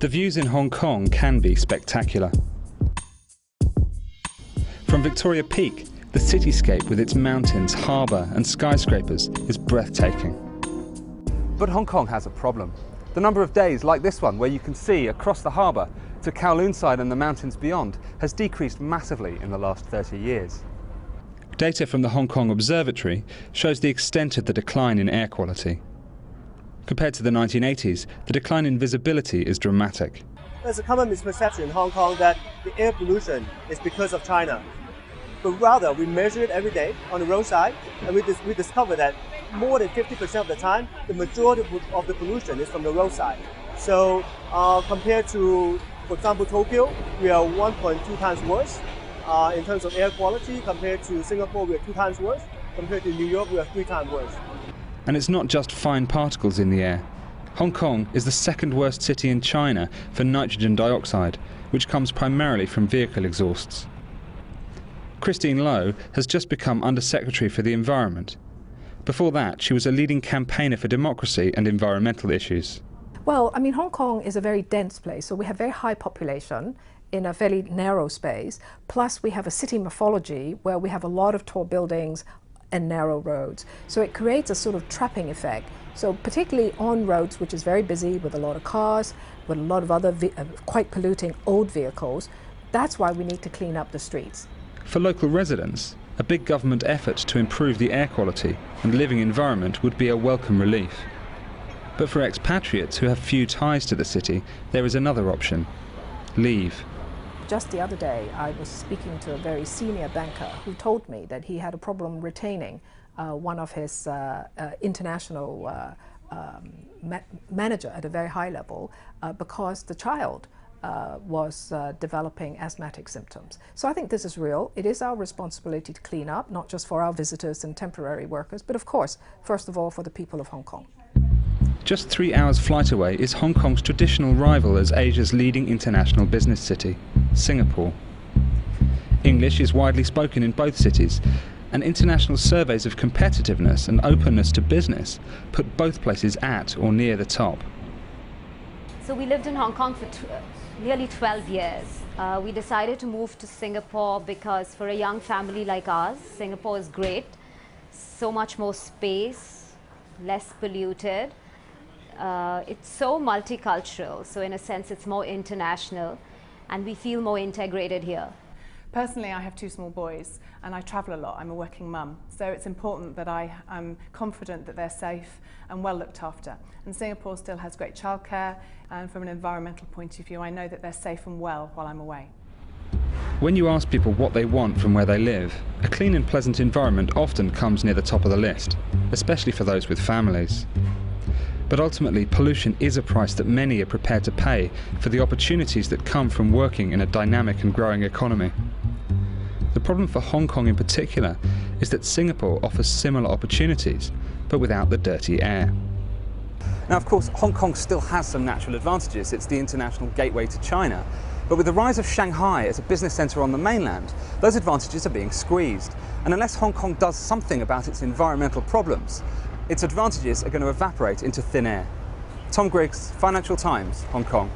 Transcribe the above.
The views in Hong Kong can be spectacular. From Victoria Peak, the cityscape with its mountains, harbour and skyscrapers is breathtaking. But Hong Kong has a problem. The number of days like this one, where you can see across the harbour to Kowloon side and the mountains beyond, has decreased massively in the last 30 years. Data from the Hong Kong Observatory shows the extent of the decline in air quality. Compared to the 1980s, the decline in visibility is dramatic. There's a common misperception in Hong Kong that the air pollution is because of China. But rather, we measure it every day on the roadside, and we discover that more than 50% of the time, the majority of the pollution is from the roadside. So compared to, for example, Tokyo, we are 1.2 times worse. In terms of air quality, compared to Singapore, we are 2 times worse. Compared to New York, we are 3 times worse. And it's not just fine particles in the air. Hong Kong is the second worst city in China for nitrogen dioxide, which comes primarily from vehicle exhausts. Christine Lowe has just become Under-Secretary for the Environment. Before that, she was a leading campaigner for democracy and environmental issues. Well, I mean, Hong Kong is a very dense place, so we have very high population in a fairly narrow space, plus we have a city morphology where we have a lot of tall buildings and narrow roads. So it creates a sort of trapping effect. So particularly on roads, which is very busy with a lot of cars, with a lot of other quite polluting old vehicles, that's why we need to clean up the streets. For local residents, a big government effort to improve the air quality and living environment would be a welcome relief. But for expatriates who have few ties to the city, there is another option: leave. Just the other day, I was speaking to a very senior banker who told me that he had a problem retaining one of his international manager at a very high level because the child was developing asthmatic symptoms. So I think this is real. It is our responsibility to clean up, not just for our visitors and temporary workers, but of course, first of all, for the people of Hong Kong. Just 3 hours flight away is Hong Kong's traditional rival as Asia's leading international business city, Singapore. English is widely spoken in both cities, and international surveys of competitiveness and openness to business put both places at or near the top. So we lived in Hong Kong for nearly 12 years. We decided to move to Singapore because for a young family like ours, Singapore is great. So much more space, less polluted. It's so multicultural, so in a sense it's more international, and we feel more integrated here. Personally, I have 2 small boys and I travel a lot. I'm a working mum, so it's important that I am confident that they're safe and well looked after. And Singapore still has great childcare, and from an environmental point of view, I know that they're safe and well while I'm away. When you ask people what they want from where they live, a clean and pleasant environment often comes near the top of the list, especially for those with families. But ultimately, pollution is a price that many are prepared to pay for the opportunities that come from working in a dynamic and growing economy. The problem for Hong Kong in particular is that Singapore offers similar opportunities, but without the dirty air. Now, of course, Hong Kong still has some natural advantages. It's the international gateway to China. But with the rise of Shanghai as a business centre on the mainland, those advantages are being squeezed. And unless Hong Kong does something about its environmental problems, its advantages are going to evaporate into thin air. Tom Griggs, Financial Times, Hong Kong.